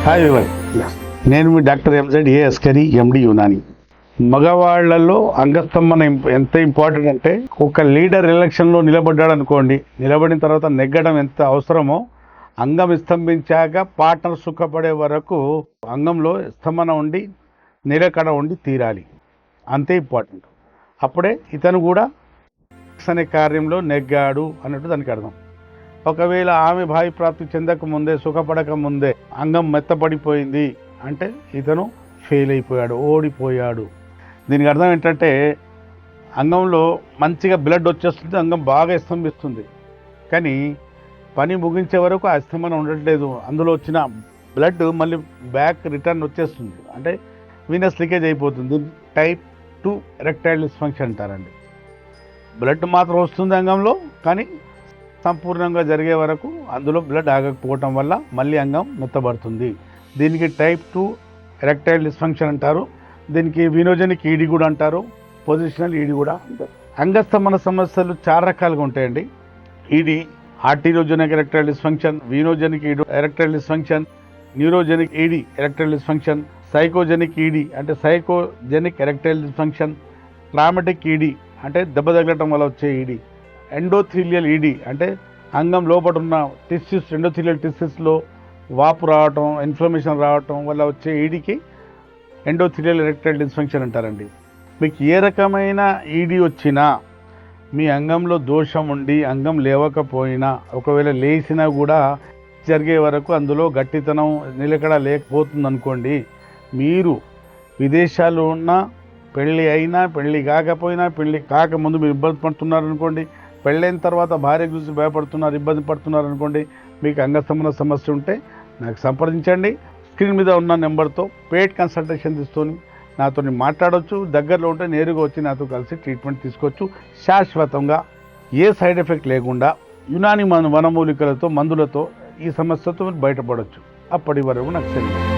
Hi we were, నేను మీ doctor MZ ఏ అస్కరి, ఎండి యునాని. మగవాళ్లలో అంగస్తంభన ఎంత important అంటే, ఒక లీడర్ ఎలక్షన్లో నిలబడ్డాడు అనుకోండి, నిలబడిన తర్వాత నెగ్గడం ఎంత అవసరమో, అంగం స్తంభించాక పార్ట్నర్ సుఖపడే వరకు అంగంలో స్తంభన ఉండి నిలకడ ఉండి తీరాలి. అంతే ఇంపార్టెంట్. అప్పుడే ఇతను కూడా అనే కార్యంలో నెగ్గాడు అన్నట్టు దానికి అర్థం. ఒకవేళ ఆమె భావి ప్రాప్తి చెందక ముందే, సుఖపడక ముందే అంగం మెత్తపడిపోయింది అంటే ఇతను ఫెయిల్ అయిపోయాడు, ఓడిపోయాడు. దీనికి అర్థం ఏంటంటే, అంగంలో మంచిగా బ్లడ్ వచ్చేస్తుంది, అంగం బాగా స్తంభిస్తుంది, కానీ పని ముగించే వరకు ఆ స్తంభన ఉండట్లేదు. అందులో వచ్చిన బ్లడ్ మళ్ళీ బ్యాక్ రిటర్న్ వచ్చేస్తుంది, అంటే వీనస్ లీకేజ్ అయిపోతుంది. టైప్ 2 ఎరెక్టైల్ డిస్ఫంక్షన్ అంటారండి. బ్లడ్ మాత్రం వస్తుంది అంగంలో, కానీ సంపూర్ణంగా జరిగే వరకు అందులో బ్లడ్ ఆగకపోవటం వల్ల మళ్ళీ అంగం మెత్తబడుతుంది. దీనికి టైప్ 2 ఎరెక్టైల్ డిస్ఫంక్షన్ అంటారు. దీనికి వినోజనిక్ ఈడి కూడా అంటారు, పొజిషనల్ ఈడి కూడా అంటారు. అంగస్తంభన సమస్యలు చాలా రకాలుగా ఉంటాయండి. ఈడి ఆర్టీరోజెనిక్ ఎరెక్టైల్ డిస్ఫంక్షన్, వీనోజెనిక్ ఈడి ఎరెక్టైల్ డిస్ఫంక్షన్, న్యూరోజెనిక్ ఈడి ఎరెక్టైల్ డిస్ఫంక్షన్, సైకోజెనిక్ ఈడి అంటే సైకోజెనిక్ ఎరెక్టైల్ డిస్ఫంక్షన్, ట్రామాటిక్ ఈడి అంటే దెబ్బ తగలటం వల్ల వచ్చే ఈడి, ఎండోథీలియల్ ఈడి అంటే అంగం లోపల ఉన్న టిష్యూస్, ఎండోథీలియల్ టిష్యూస్లో వాపు రావటం, ఇన్ఫ్లమేషన్ రావటం వల్ల వచ్చే ఈడికి ఎండోథీలియల్ ఎరెక్టైల్ డిస్ఫంక్షన్ అంటారండి. మీకు ఏ రకమైన ఈడి వచ్చినా, మీ అంగంలో దోషం ఉండి అంగం లేవకపోయినా, ఒకవేళ లేచినా కూడా జరిగే వరకు అందులో గట్టితనం నిలకడ లేకపోతుందనుకోండి, మీరు విదేశాల్లో ఉన్న, పెళ్ళి అయినా పెళ్ళి కాకపోయినా, పెళ్ళి కాకముందు మీరు ఇబ్బంది పడుతున్నారనుకోండి, పెళ్ళైన తర్వాత భార్య గురించి భయపడుతున్నారు, ఇబ్బంది పడుతున్నారు అనుకోండి, మీకు అంగస్తంభన సమస్య ఉంటే నాకు సంప్రదించండి. స్క్రీన్ మీద ఉన్న నెంబర్తో పెయిడ్ కన్సల్టేషన్ తీసుకొని నాతో మాట్లాడవచ్చు. దగ్గరలో ఉంటే నేరుగా వచ్చి నాతో కలిసి ట్రీట్మెంట్ తీసుకోవచ్చు. శాశ్వతంగా ఏ సైడ్ ఎఫెక్ట్ లేకుండా యునాని వనమూలికలతో, మందులతో ఈ సమస్యతో బయటపడవచ్చు. అప్పటి వరకు నాకు తెలియదు.